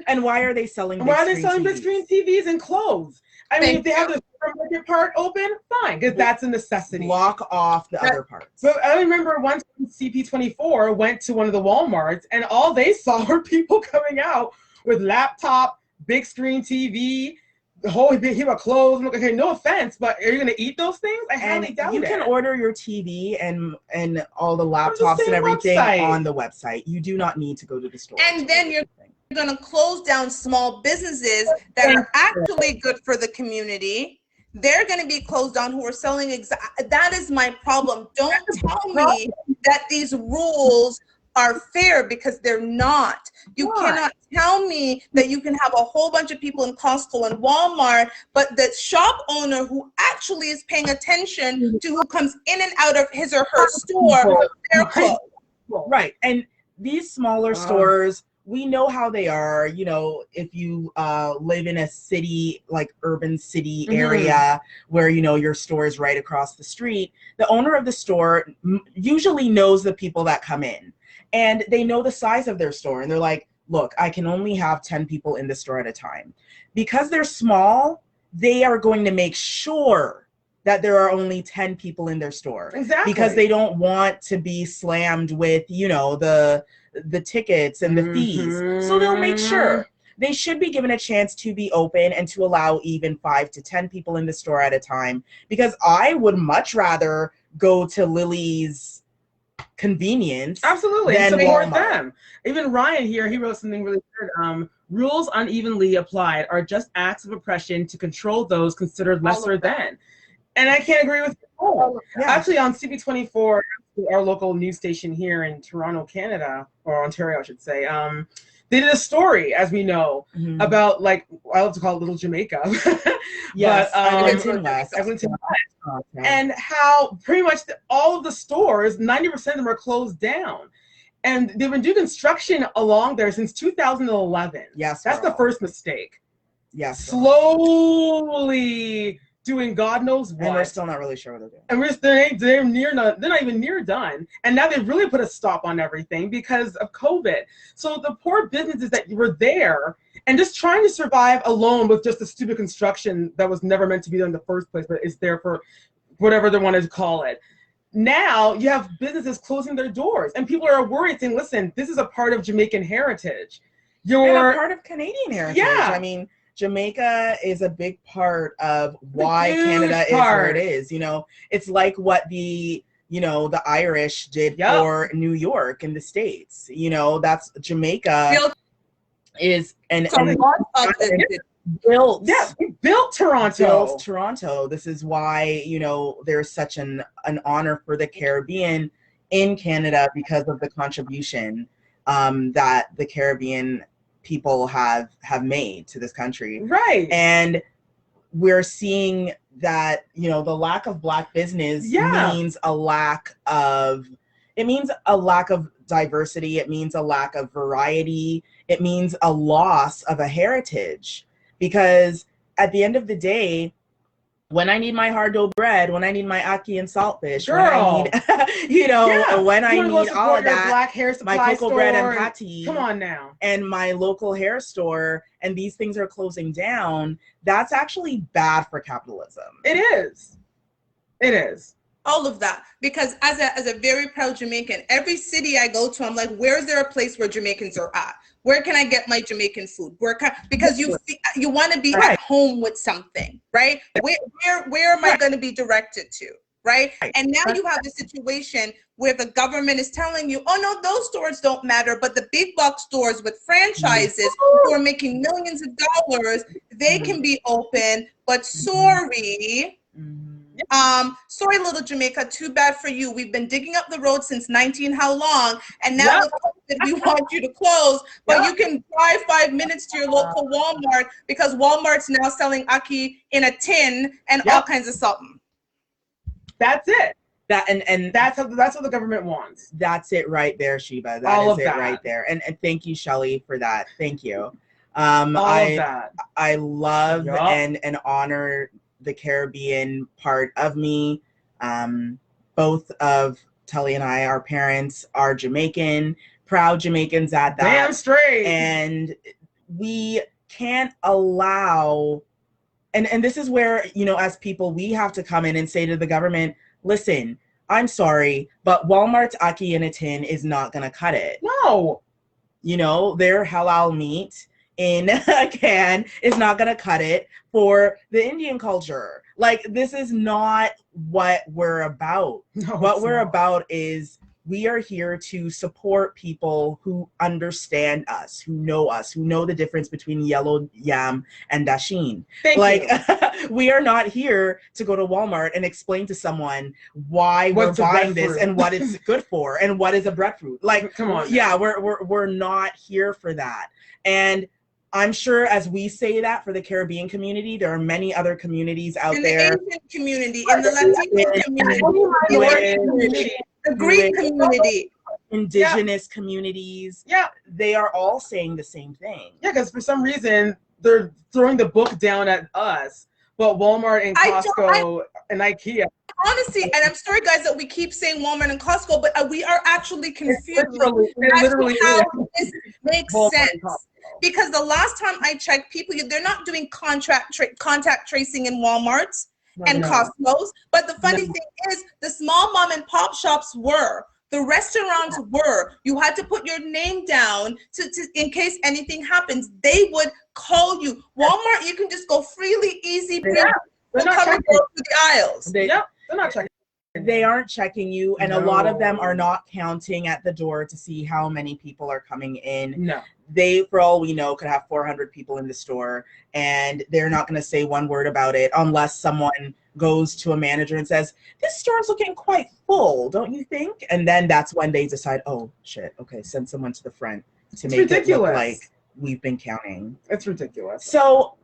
And why are they selling? Big screen TVs and clothes? I mean, if they have the supermarket part open, fine, because that's a necessity. Block off the other parts. So I remember one time CP24 went to one of the Walmarts, and all they saw were people coming out with laptop, big screen TV, the whole heap of clothes. I'm like, okay, no offense, but are you gonna eat those things? I highly doubt it. You can order your TV and all the laptops and everything on the website. You do not need to go to the store. And then you're going to close down small businesses that are actually good for the community. They're going to be closed down, who are selling. That is my problem. Don't tell me that these rules are fair, because they're not. You cannot tell me that you can have a whole bunch of people in Costco and Walmart, but the shop owner who actually is paying attention to who comes in and out of his or her store, they're closed. Right. And these smaller stores we know how they are. You know, if you live in a city, like urban city area where, you know, your store is right across the street, the owner of the store usually knows the people that come in, and they know the size of their store, and they're like, look, I can only have 10 people in the store at a time. Because they're small, they are going to make sure that there are only 10 people in their store. Exactly. Because they don't want to be slammed with, you know, the tickets and the fees. So they'll make sure. They should be given a chance to be open and to allow even 5 to 10 people in the store at a time. Because I would much rather go to Lily's convenience. Absolutely. Than support Walmart. them. Even Ryan here, he wrote something really good. Rules unevenly applied are just acts of oppression to control those considered lesser than. And I can't agree with you more. Yeah. Actually, on CB24, our local news station here in Toronto, Canada, or Ontario, I should say, they did a story, as we know, about, like, I love to call it Little Jamaica. Yes, Eglinton West. And how pretty much all of the stores, 90% of them are closed down. And they've been doing construction along there since 2011. Yes, that's the first mistake. Yes, slowly doing God knows what. And we're still not really sure what they're doing. And they're not even near done. And now they've really put a stop on everything because of COVID. So the poor businesses that were there and just trying to survive alone with just the stupid construction that was never meant to be there in the first place, but is there for whatever they want to call it. Now you have businesses closing their doors, and people are worried, saying, "Listen, this is a part of Jamaican heritage. You're a part of Canadian heritage." Yeah. I mean, Jamaica is a big part of why Canada is where it is. You know, it's like what the Irish did for New York in the States. You know, that's Jamaica built Toronto. Built Toronto. This is why, you know, there's such an honor for the Caribbean in Canada because of the contribution that the Caribbean people have made to this country. Right. And we're seeing that, you know, the lack of Black business means a lack of diversity. It means a lack of variety. It means a loss of a heritage. Because at the end of the day, when I need my hard dough bread, when I need my ackee and saltfish, when I need, when I need all of that, Black hair supply my cocoa store, bread and patty, come on now, and my local hair store, and these things are closing down, that's actually bad for capitalism. It is. It is. All of that, because as a very proud Jamaican, every city I go to, I'm like, where is there a place where Jamaicans are at? Where can I get my Jamaican food? Because you want to be at home with something, right? Where am I going to be directed to, right? And now you have the situation where the government is telling you, oh no, those stores don't matter, but the big box stores with franchises who are making millions of dollars, they can be open, but sorry. Sorry, little Jamaica, too bad for you. We've been digging up the road since how long? And now with COVID, we want you to close, but you can drive 5 minutes to your local Walmart because Walmart's now selling ackee in a tin and all kinds of something. That's it. And that's what the government wants. That's it right there, Sheba. That is it right there. And thank you, Shelly, for that. Thank you. I love and honor the Caribbean part of me. Both of Tully and I, our parents are Jamaican, proud Jamaicans at that. Damn straight. And we can't allow, and this is where, you know, as people, we have to come in and say to the government, listen, I'm sorry, but Walmart's ackee in a tin is not going to cut it. No. You know, their halal meat in a can is not going to cut it for the Indian culture. Like, this is not what we're about. No, what we're about is we are here to support people who understand us, who know the difference between yellow yam and dasheen. We are not here to go to Walmart and explain to someone why we're buying this and what it's good for and what is a breadfruit. Like, come on. Yeah, we're not here for that. And I'm sure as we say that for the Caribbean community, there are many other communities out there. In the Asian community, in the Latino community, the Greek community. indigenous communities. Yeah. They are all saying the same thing. Yeah, because for some reason they're throwing the book down at us, but Walmart and Costco and IKEA. Honestly, and I'm sorry, guys, that we keep saying Walmart and Costco, but we are actually confused as to how this makes sense. Because the last time I checked, people, they're not doing contact tracing in Walmarts and Costco's. But the funny thing is, the small mom and pop shops were. The restaurants were. You had to put your name down to in case anything happens. They would call you. Walmart, you can just go freely, easy. They're not checking through the aisles. They're not checking. They aren't checking you, and a lot of them are not counting at the door to see how many people are coming in. No. They, for all we know, could have 400 people in the store, and they're not going to say one word about it unless someone goes to a manager and says, this store's looking quite full, don't you think? And then that's when they decide, oh, shit, okay, send someone to the front to make it look like we've been counting. It's ridiculous. So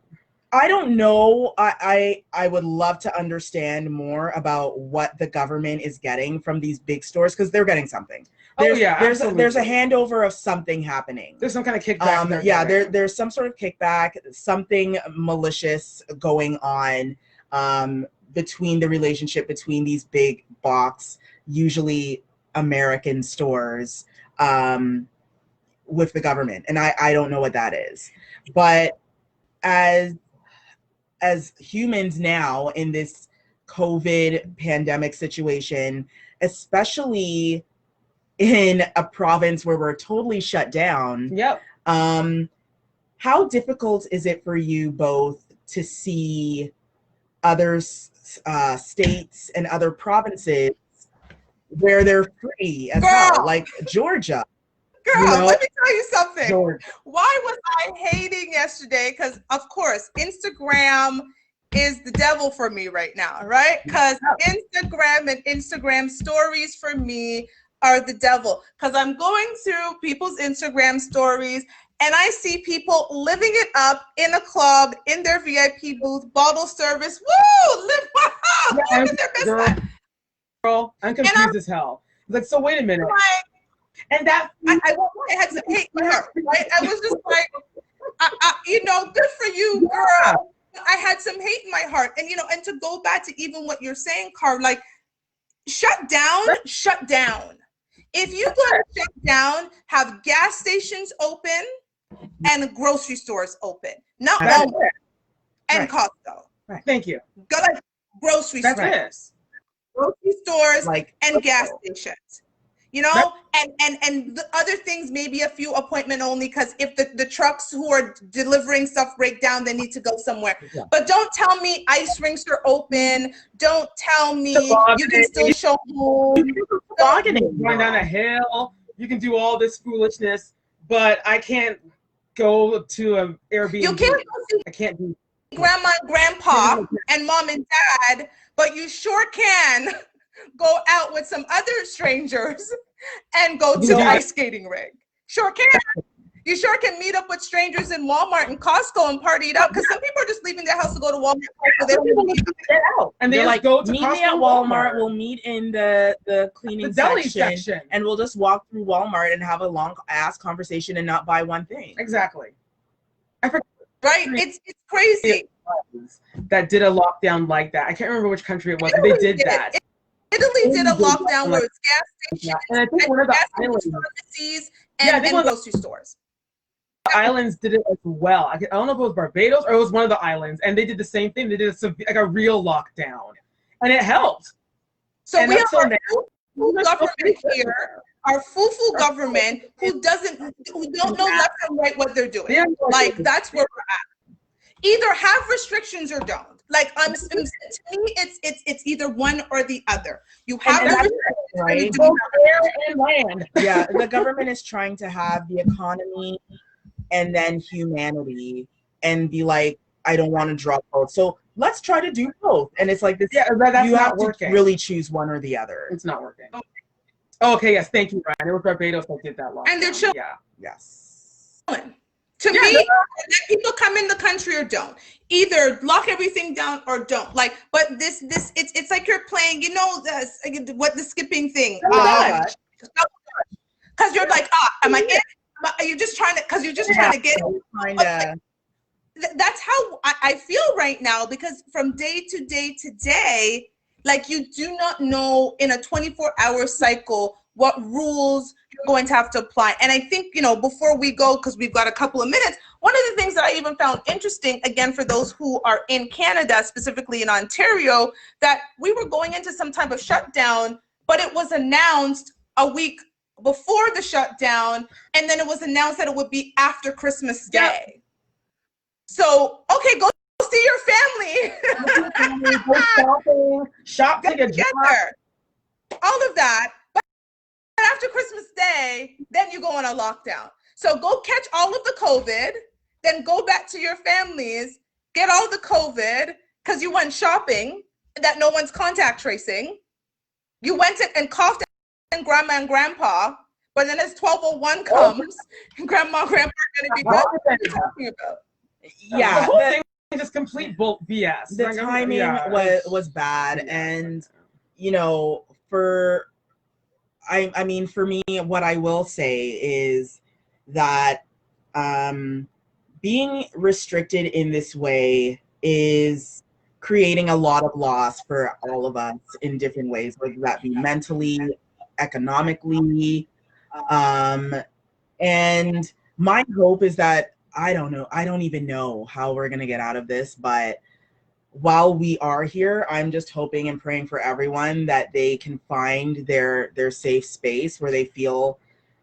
I don't know. I would love to understand more about what the government is getting from these big stores, because they're getting something. There's a handover of something happening. There's some kind of kickback. There's some sort of kickback, something malicious going on between the relationship between these big box, usually American stores, with the government. And I don't know what that is. But as humans now in this COVID pandemic situation, especially in a province where we're totally shut down, how difficult is it for you both to see other states and other provinces where they're free as well, like Georgia? Girl, let me tell you something. Why was I hating yesterday? Because, of course, Instagram is the devil for me right now, right? Because Instagram and Instagram stories for me are the devil. Because I'm going through people's Instagram stories and I see people living it up in a club, in their VIP booth, bottle service. Woo! Living their best life. Girl, I'm confused as hell. Like, so wait a minute. And that I had some hate in my heart, right? I was just like, good for you, girl. I had some hate in my heart, and and to go back to even what you're saying, Carl, like, shut down. If you go to shut down, have gas stations open and grocery stores open, not Walmart and Costco. Right. Thank you. Go like grocery stores, and gas stations. And the other things, maybe a few appointment only, because if the trucks who are delivering stuff break down, they need to go somewhere. Yeah. But don't tell me ice rinks are open. Don't tell me you can still show home. Going down a hill. You can do all this foolishness, but I can't go to an Airbnb. You can't go see I can't do grandma and grandpa and mom and dad, but you sure can go out with some other strangers and go to the ice skating rink. Sure can. You sure can meet up with strangers in Walmart and Costco and party it up, because some people are just leaving their house to go to Walmart. They don't even need to get out. And they're like, go to meet me at Walmart. We'll meet in the cleaning section, and we'll just walk through Walmart and have a long ass conversation and not buy one thing. Exactly. Right? It's crazy. That did a lockdown like that. I can't remember which country it was, but they did that. Italy did a lockdown where it's gas stations, and I think one of the islands, pharmacies, and grocery stores. The islands did it as well. I don't know if it was Barbados or it was one of the islands, and they did the same thing. They did a real lockdown, and it helped. So we have our full government here, our full government who don't know left and right what they're doing. Like, that's where we're at. Either have restrictions or don't. Like, to me, it's either one or the other. You have right? Both air and land. Yeah, the government is trying to have the economy and then humanity, and be like, I don't want to drop both. So let's try to do both. And it's like this. Yeah, that's you have to really choose one or the other. It's not working. Oh, okay. Yes. Thank you, Ryan. It was Barbados that did that. And they're children. Yeah. Yes. To me, let people come in the country or don't. Either lock everything down or don't. Like, but it's like you're playing, the skipping thing. Because you're like, am I in? Are you just trying to, because you're just trying to get Kinda. That's how I feel right now, because from day to day to day, like you do not know in a 24-hour cycle what rules you're going to have to apply. And I think, before we go, because we've got a couple of minutes, one of the things that I even found interesting, again, for those who are in Canada, specifically in Ontario, that we were going into some type of shutdown, but it was announced a week before the shutdown, and then it was announced that it would be after Christmas Day. Yep. So, okay, go see your family. Go shopping, shop together. All of that. But after Christmas Day, then you go on a lockdown. So go catch all of the COVID, then go back to your families, get all the COVID, because you went shopping that no one's contact tracing. You went and coughed and grandma and grandpa, but then as 12:01 comes, grandma and grandpa are going to be back. What are you talking about? Yeah, the whole thing is just complete BS. The timing was bad, and for me, what I will say is that being restricted in this way is creating a lot of loss for all of us in different ways, whether that be mentally, economically, and my hope is that I don't know. I don't even know how we're going to get out of this, but while we are here, I'm just hoping and praying for everyone that they can find their safe space where they feel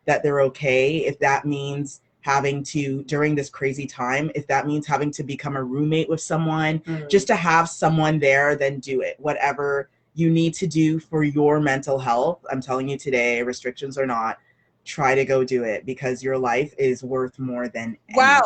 that they're okay. If that means having to, during this crazy time, if that means having to become a roommate with someone, just to have someone there, then do it. Whatever you need to do for your mental health, I'm telling you today, restrictions or not, try to go do it, because your life is worth more than anything. Wow.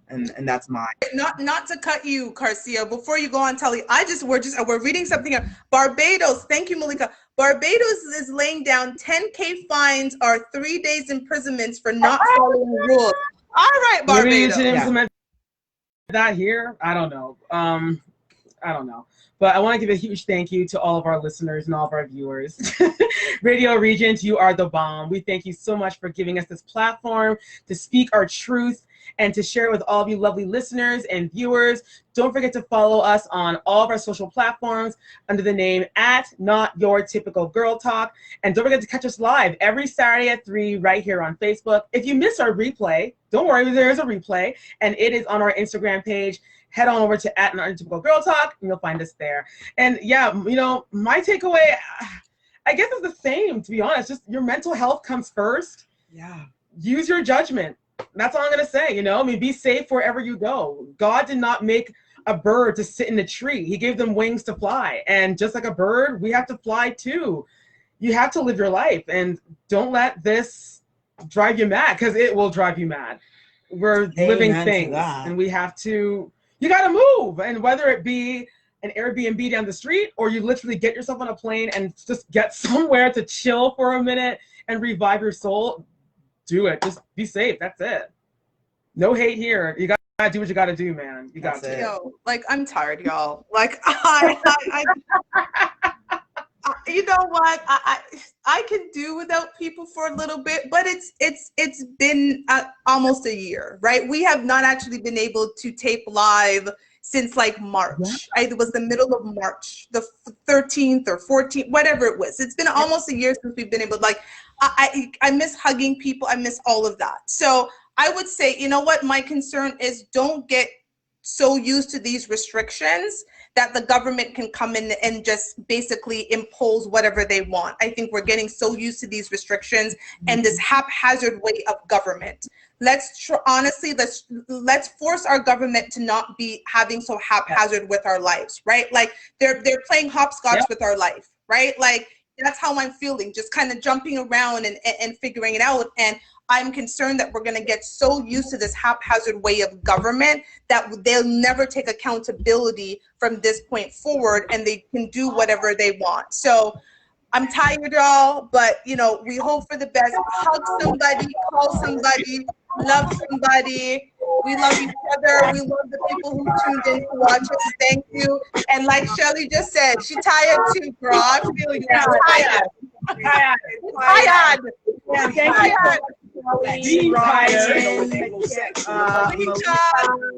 And that's mine. Not to cut you, Karcia, before you go on, Tully, we're reading something here. Barbados, thank you, Malika. Barbados is laying down 10K fines or 3 days imprisonments for not following rules. All right, Barbados. Maybe you should implement that here. I don't know. I don't know. But I want to give a huge thank you to all of our listeners and all of our viewers. Radio Regent, you are the bomb. We thank you so much for giving us this platform to speak our truth and to share it with all of you lovely listeners and viewers. Don't forget to follow us on all of our social platforms under the name @NotYourTypicalGirlTalk. And don't forget to catch us live every Saturday at 3 right here on Facebook. If you miss our replay, don't worry, there is a replay, and it is on our Instagram page. Head on over to @NotYourTypicalGirlTalk, and you'll find us there. And yeah, my takeaway, I guess, is the same, to be honest. Just your mental health comes first. Yeah. Use your judgment. That's all I'm going to say, be safe wherever you go. God did not make a bird to sit in a tree. He gave them wings to fly. And just like a bird, we have to fly too. You have to live your life, and don't let this drive you mad, because it will drive you mad. We're living things, and we have to, you got to move. And whether it be an Airbnb down the street, or you literally get yourself on a plane and just get somewhere to chill for a minute and revive your soul, do it. Just be safe. That's it. No hate here. You got to do what you got to do, man. You got to. Yo, I'm tired, y'all. You know what? I can do without people for a little bit, but it's been almost a year, right? We have not actually been able to tape live since March. Yeah. It was the middle of March, the 13th or 14th, whatever it was. It's been almost a year since we've been able to, I miss hugging people. I miss all of that. So I would say, you know what? My concern is, don't get so used to these restrictions that the government can come in and just basically impose whatever they want. I think we're getting so used to these restrictions and this haphazard way of government. Let's force our government to not be having so haphazard with our lives, right? They're playing hopscotch with our life, right? That's how I'm feeling, just kind of jumping around and figuring it out. And I'm concerned that we're going to get so used to this haphazard way of government that they'll never take accountability from this point forward, and they can do whatever they want. So I'm tired, y'all, but we hope for the best. Hug somebody, call somebody, love somebody. We love each other. We love the people who tuned in to watch us. Thank you. And like Shelly just said, she's tired too, girl. I feel you. Tired. Yeah, thank you.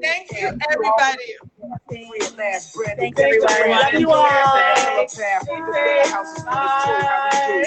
Thank you, everybody. Thanks, everybody. Love you all. Bye.